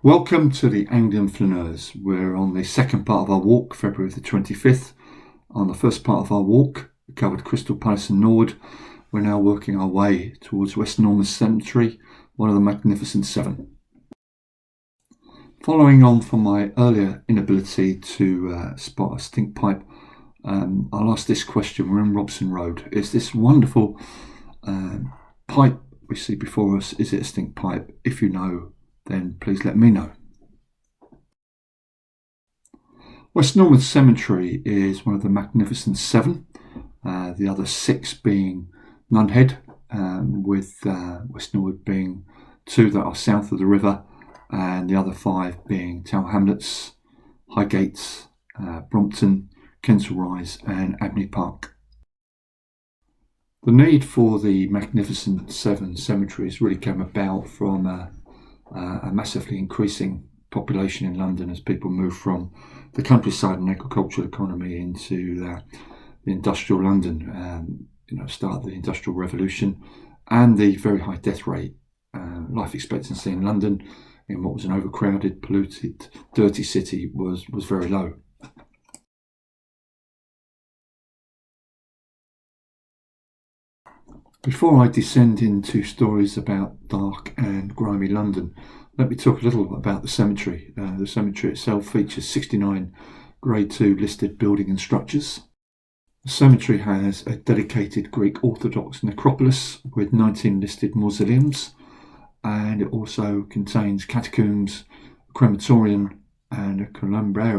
Welcome to the Anglian Flaneurs. We're on the second part of our walk, February the 25th. On the first part of our walk, we covered Crystal Palace and Norwood. We're now working our way towards Norwood Cemetery, one of the Magnificent Seven. Following on from my earlier inability to spot a stink pipe, I'll ask this question. We're in Robson Road. Is this wonderful pipe we see before us, is it a stink pipe? If you know, then please let me know. Norwood Cemetery is one of the Magnificent Seven, the other six being Nunhead, with Norwood being two that are south of the river, and the other five being Tower Hamlets, Highgate, Brompton, Kensal Rise and Abney Park. The need for the Magnificent Seven cemeteries really came about from a massively increasing population in London as people move from the countryside and agricultural economy into the industrial London, start of the Industrial Revolution, and the very high death rate. Life expectancy in London, in what was an overcrowded, polluted, dirty city, was very low. Before I descend into stories about dark and grimy London, let me talk a little about the cemetery. The cemetery itself features 69 Grade 2 listed buildings and structures. The cemetery has a dedicated Greek Orthodox necropolis with 19 listed mausoleums, and it also contains catacombs, a crematorium and a columbarium.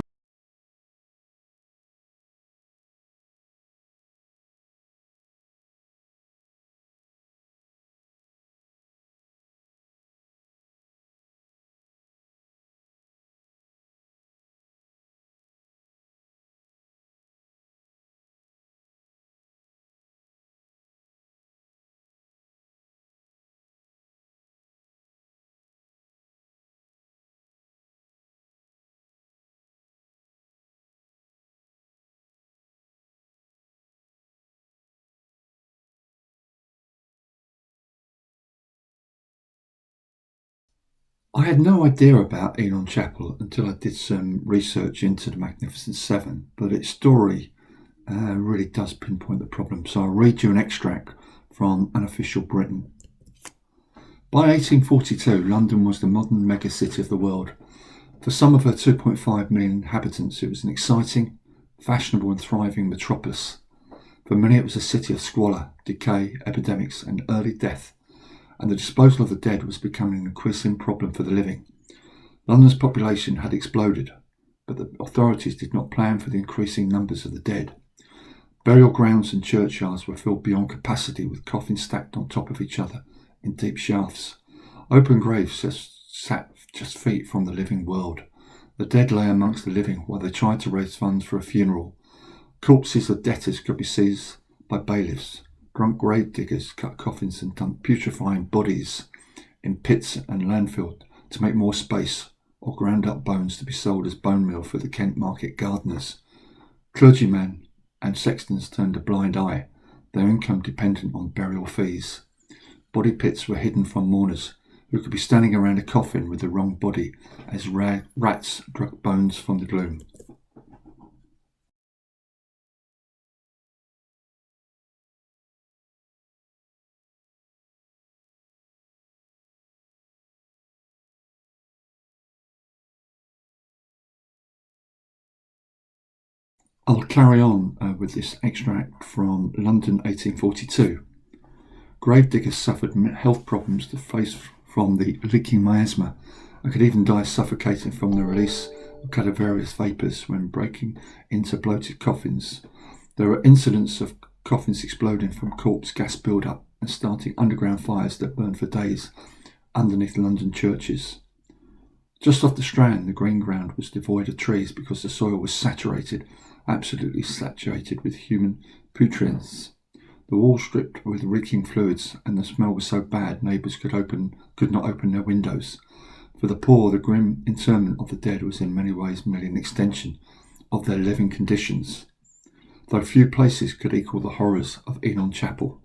I had no idea about Enon Chapel until I did some research into the Magnificent Seven, but its story really does pinpoint the problem. So I'll read you an extract from Unofficial Britain. By 1842, London was the modern megacity of the world. For some of her 2.5 million inhabitants, it was an exciting, fashionable and thriving metropolis. For many, it was a city of squalor, decay, epidemics and early death, and the disposal of the dead was becoming an increasing problem for the living. London's population had exploded, but the authorities did not plan for the increasing numbers of the dead. Burial grounds and churchyards were filled beyond capacity with coffins stacked on top of each other in deep shafts. Open graves sat just feet from the living world. The dead lay amongst the living while they tried to raise funds for a funeral. Corpses of debtors could be seized by bailiffs. Drunk grave diggers cut coffins and dumped putrefying bodies in pits and landfill to make more space, or ground up bones to be sold as bone meal for the Kent market gardeners. Clergymen and sextons turned a blind eye, their income dependent on burial fees. Body pits were hidden from mourners, who could be standing around a coffin with the wrong body as rats dug bones from the gloom. I'll carry on with this extract from London 1842. Gravediggers suffered health problems to face from the leaking miasma and could even die suffocating from the release of cadaverous vapours when breaking into bloated coffins. There were incidents of coffins exploding from corpse gas build-up and starting underground fires that burned for days underneath London churches. Just off the Strand, the green ground was devoid of trees because the soil was absolutely saturated with human putrents. The walls stripped with reeking fluids, and the smell was so bad neighbours could not open their windows. For the poor, the grim interment of the dead was in many ways merely an extension of their living conditions, though few places could equal the horrors of Enon Chapel.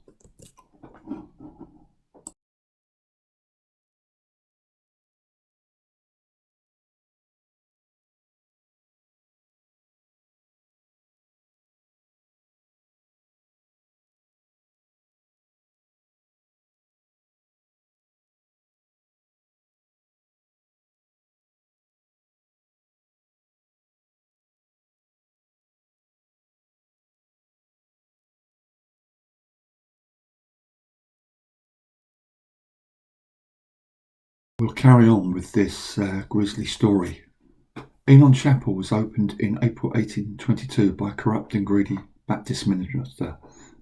We'll carry on with this grisly story. Enon Chapel was opened in April 1822 by a corrupt and greedy Baptist minister,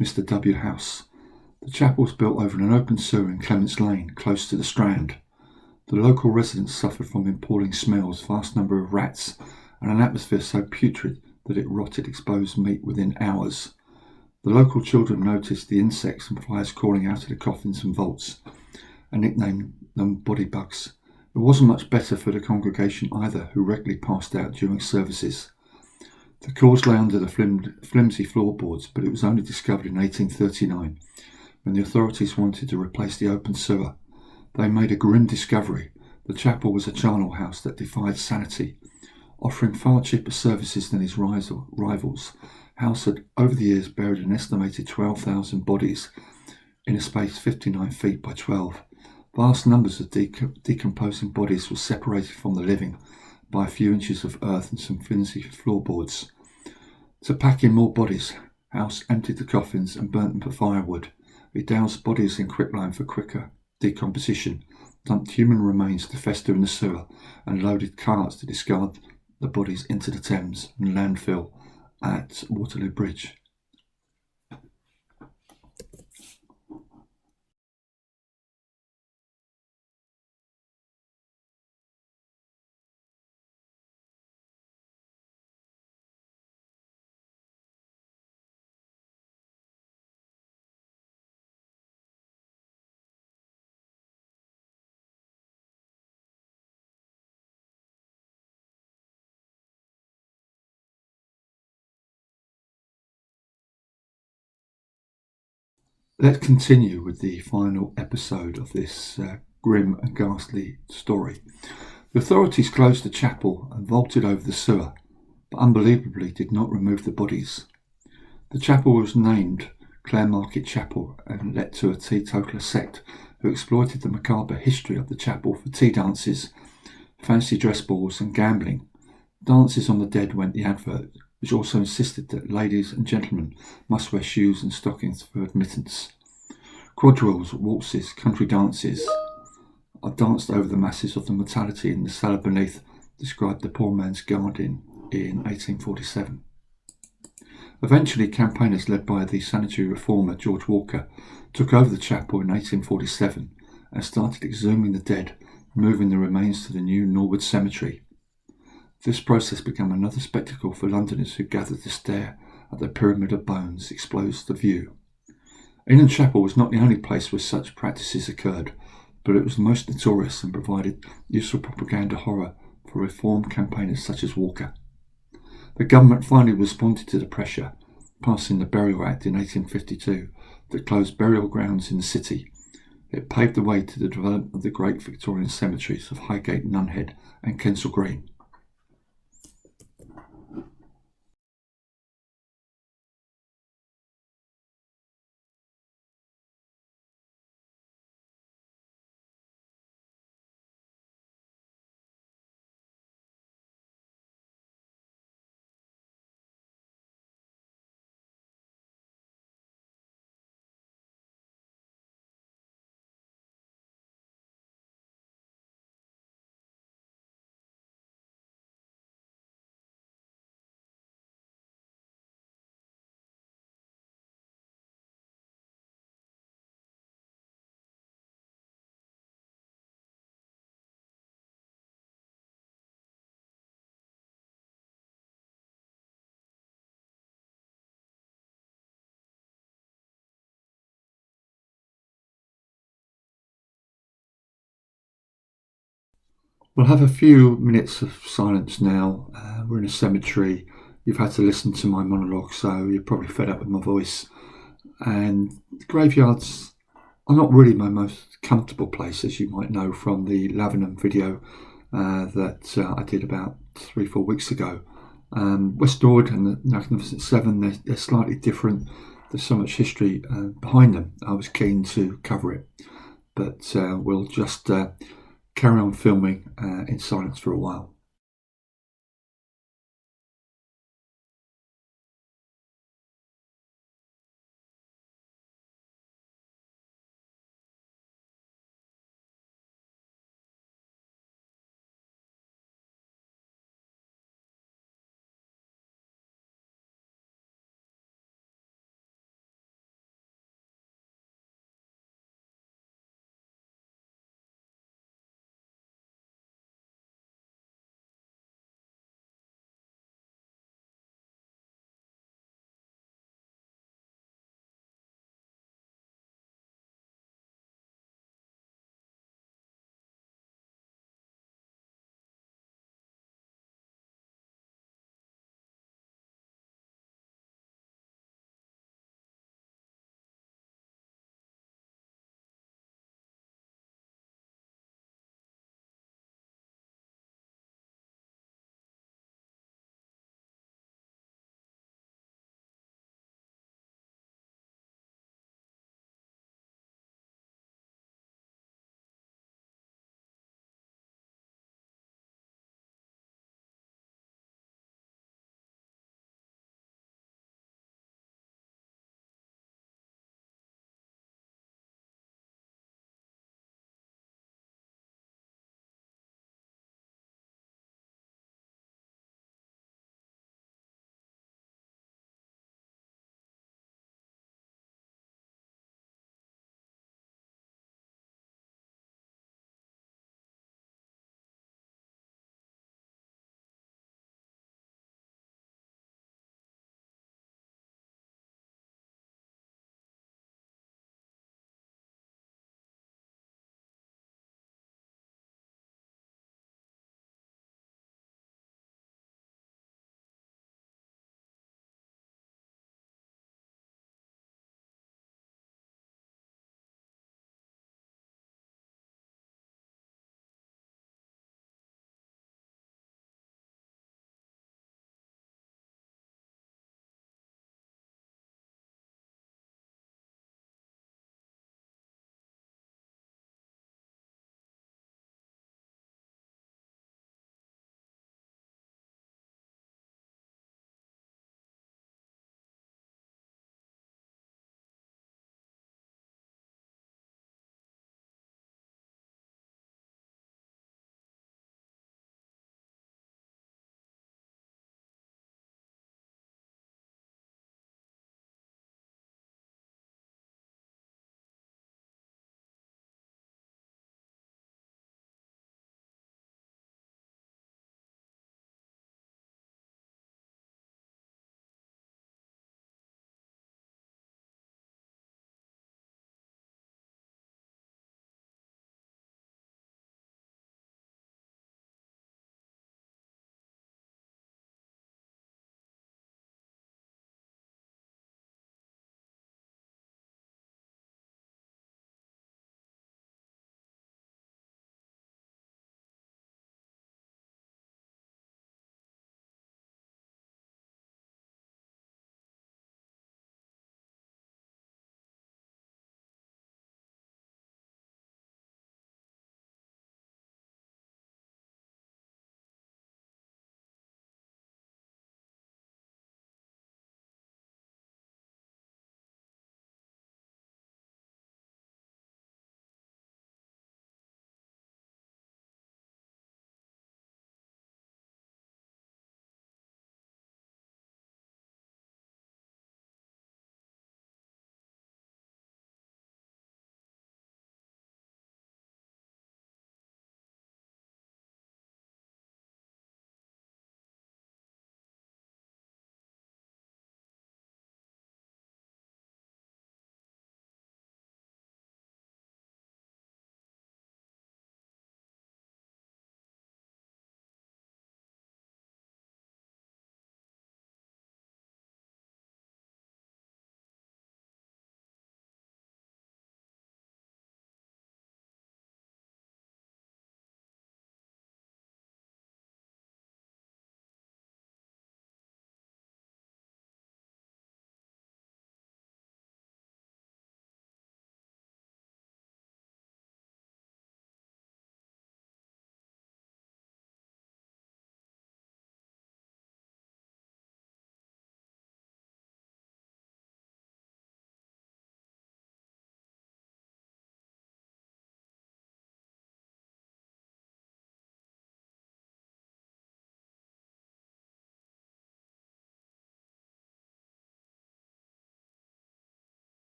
Mr. W. House. The chapel was built over an open sewer in Clements Lane, close to the Strand. The local residents suffered from appalling smells, vast number of rats, and an atmosphere so putrid that it rotted exposed meat within hours. The local children noticed the insects and flies crawling out of the coffins and vaults, and nicknamed them body bugs. It wasn't much better for the congregation either, who regularly passed out during services. The cause lay under the flimsy floorboards, but it was only discovered in 1839, when the authorities wanted to replace the open sewer. They made a grim discovery. The chapel was a charnel house that defied sanity, offering far cheaper services than his rivals. House had over the years buried an estimated 12,000 bodies in a space 59 feet by 12. Vast numbers of decomposing bodies were separated from the living by a few inches of earth and some flimsy floorboards. To pack in more bodies, House emptied the coffins and burnt them for firewood. He doused bodies in quicklime for quicker decomposition, dumped human remains to fester in the sewer, and loaded carts to discard the bodies into the Thames and landfill at Waterloo Bridge. Let's continue with the final episode of this grim and ghastly story. The authorities closed the chapel and vaulted over the sewer, but unbelievably did not remove the bodies. The chapel was named Clare Market Chapel and led to a teetotaler sect who exploited the macabre history of the chapel for tea dances, fancy dress balls and gambling. Dances on the dead went the advert, which also insisted that ladies and gentlemen must wear shoes and stockings for admittance. Quadrilles, waltzes, country dances are danced over the masses of the mortality in the cellar beneath, described the poor man's garden in 1847. Eventually, campaigners led by the sanitary reformer George Walker took over the chapel in 1847 and started exhuming the dead, moving the remains to the new Norwood Cemetery. This process became another spectacle for Londoners who gathered to stare at the pyramid of bones exposed to view. Enon Chapel was not the only place where such practices occurred, but it was the most notorious and provided useful propaganda horror for reform campaigners such as Walker. The government finally responded to the pressure, passing the Burial Act in 1852 that closed burial grounds in the city. It paved the way to the development of the great Victorian cemeteries of Highgate, Nunhead and Kensal Green. We'll have a few minutes of silence now. We're in a cemetery. You've had to listen to my monologue, so you're probably fed up with my voice. And graveyards are not really my most comfortable place, as you might know from the Lavenham video that I did about 3-4 weeks ago. West Norwood and the Magnificent Seven, they're slightly different. There's so much history behind them. I was keen to cover it, but we'll just carry on filming in silence for a while.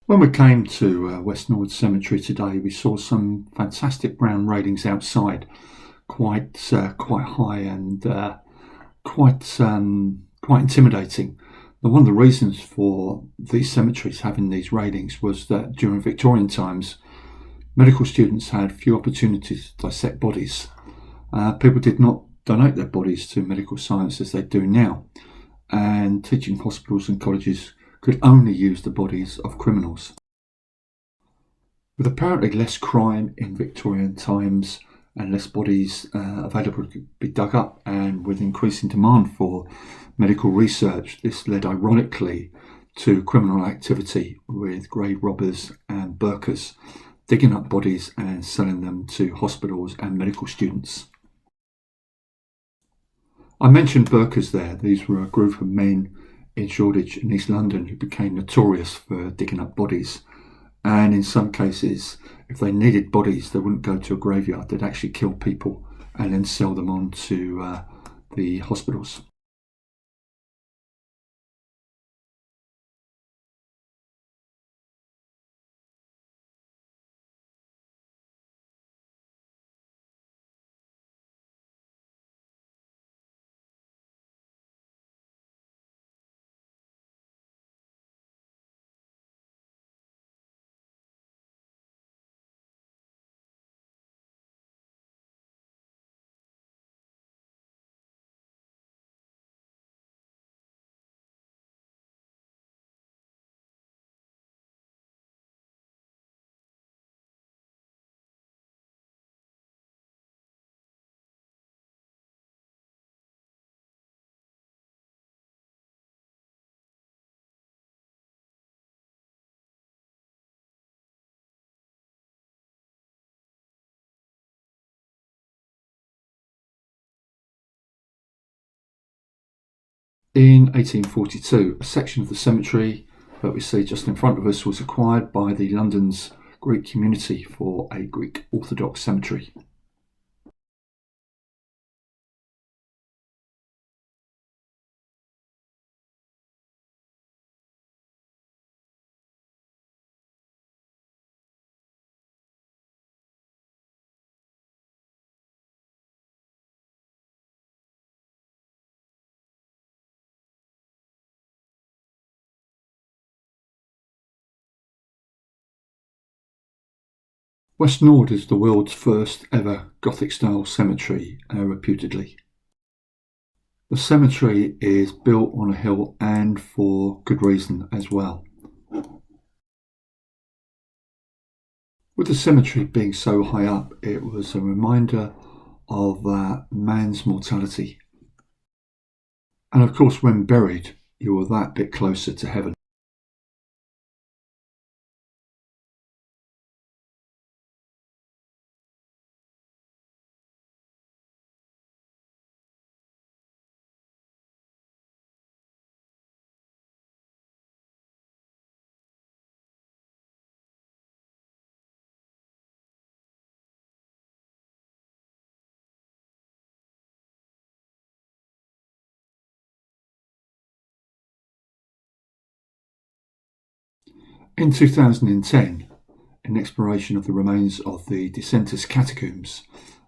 When we came to West Norwood Cemetery today, we saw some fantastic brown railings outside, quite high and quite intimidating. Now, one of the reasons for these cemeteries having these railings was that during Victorian times, medical students had few opportunities to dissect bodies. People did not donate their bodies to medical science as they do now, and teaching hospitals and colleges could only use the bodies of criminals. With apparently less crime in Victorian times and less bodies available to be dug up, and with increasing demand for medical research, this led ironically to criminal activity with grave robbers and burkers digging up bodies and selling them to hospitals and medical students. I mentioned burkers there. These were a group of men in Shoreditch in East London who became notorious for digging up bodies. And in some cases, if they needed bodies, they wouldn't go to a graveyard. They'd actually kill people and then sell them on to the hospitals. In 1842, a section of the cemetery that we see just in front of us was acquired by the London's Greek community for a Greek Orthodox cemetery. West Norwood is the world's first ever Gothic-style cemetery, reputedly. The cemetery is built on a hill, and for good reason as well. With the cemetery being so high up, it was a reminder of man's mortality. And of course, when buried, you were that bit closer to heaven. In 2010, in exploration of the remains of the Decenters catacombs,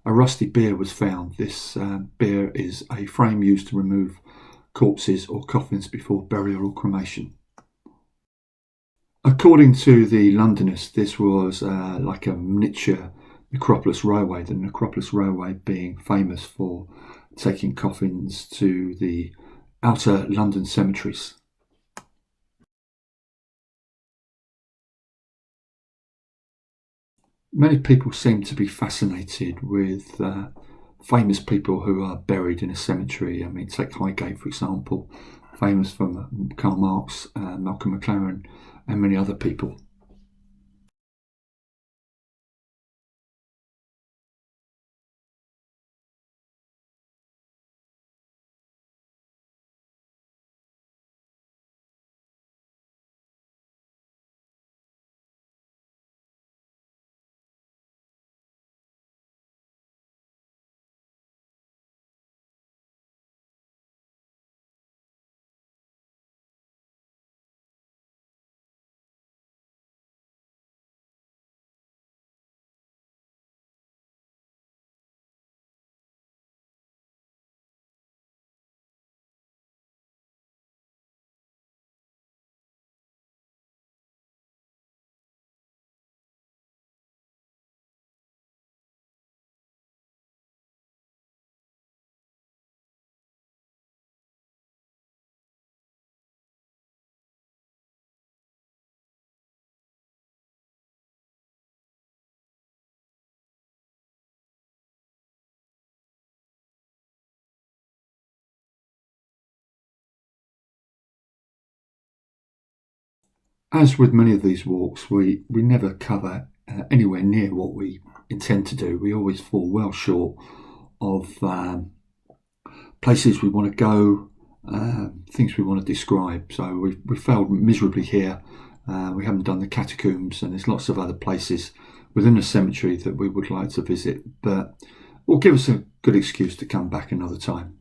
a rusty bier was found. This bier is a frame used to remove corpses or coffins before burial or cremation. According to the Londonist, this was like a miniature necropolis railway, the necropolis railway being famous for taking coffins to the outer London cemeteries. Many people seem to be fascinated with famous people who are buried in a cemetery. I mean, take Highgate, for example, famous for Karl Marx, Malcolm McLaren, and many other people. As with many of these walks, we never cover anywhere near what we intend to do. We always fall well short of places we want to go, things we want to describe. So we failed miserably here. We haven't done the catacombs, and there's lots of other places within the cemetery that we would like to visit, but will give us a good excuse to come back another time.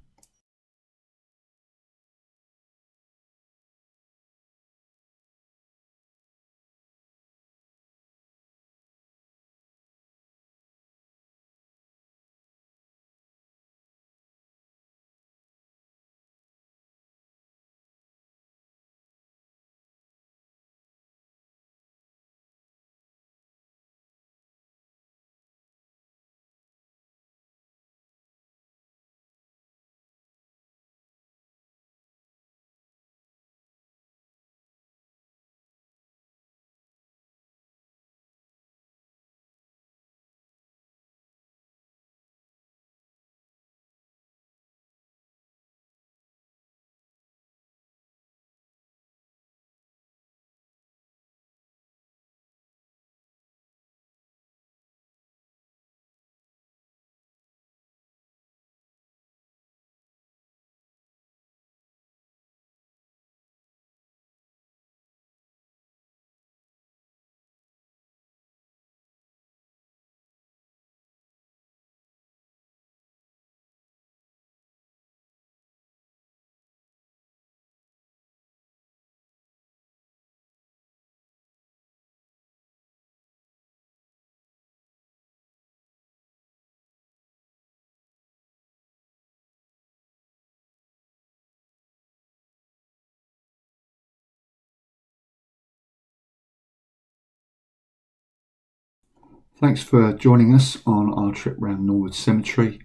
Thanks for joining us on our trip round Norwood Cemetery,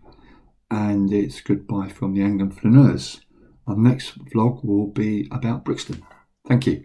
and it's goodbye from the Anglian Flaneurs. Our next vlog will be about Brixton. Thank you.